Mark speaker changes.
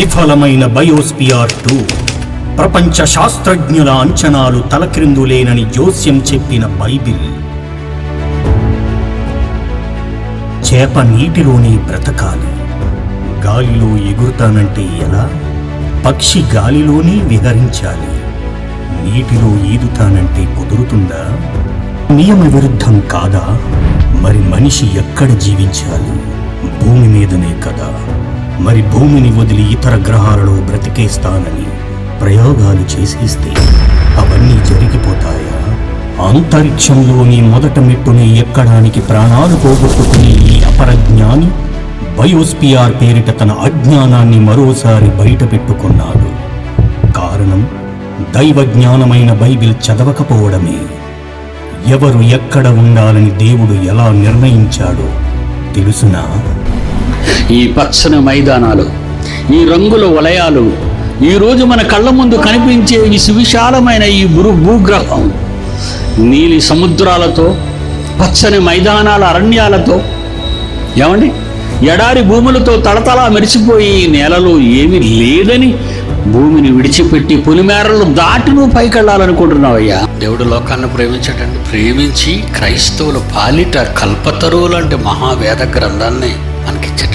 Speaker 1: విఫలమైన బయోస్పియర్ 2, ప్రపంచ శాస్త్రజ్ఞుల అంచనాలు తలక్రిందులేనని జోస్యం చెప్పిన బైబిల్, చేప నీటిలోనే బ్రతకాలి, గాలిలో ఎగురుతానంటే ఎలా? పక్షి గాలిలోనే విహరించాలి, నీటిలో ఈదుతానంటే కుదురుతుందా? నియమ విరుద్ధం కాదా? మరి మనిషి ఎక్కడ జీవించాలి? భూమి మీదనే కదా. మరి భూమిని వదిలి ఇతర గ్రహాలలో బ్రతికేస్తానని ప్రయోగాలు చేసేస్తే అవన్నీ జరిగిపోతాయా? అంతరిక్షంలోని మొదట మెట్టుని ఎక్కడానికి ప్రాణాలు పోగొట్టుకునే ఈ అపరజ్ఞాని బయోస్పియర్ పేరిట తన అజ్ఞానాన్ని మరోసారి బయట పెట్టుకున్నాడు. కారణం దైవజ్ఞానమైన బైబిల్ చదవకపోవడమే. ఎవరు ఎక్కడ ఉండాలని దేవుడు ఎలా నిర్ణయించాడో తెలుసునా?
Speaker 2: ఈ పచ్చని మైదానాలు, ఈ రంగుల వలయాలు, ఈరోజు మన కళ్ళ ముందు కనిపించే ఈ సువిశాలమైన ఈ భూగ్రహం నీలి సముద్రాలతో, పచ్చని మైదానాల అరణ్యాలతో, ఏమండి ఎడారి భూములతో తళతళా మెరిసిపోయి ఈ నేలలో ఏమీ లేదని భూమిని విడిచిపెట్టి పులిమేరలు దాటి నువ్వు పైకెళ్ళాలనుకుంటున్నావయ్యా. దేవుడు లోకాన్ని ప్రేమించాడండి. ప్రేమించి క్రైస్తవుల పాలిట కల్పతరువు లాంటి మహావేద గ్రంథాన్ని మనకిచ్చాడు.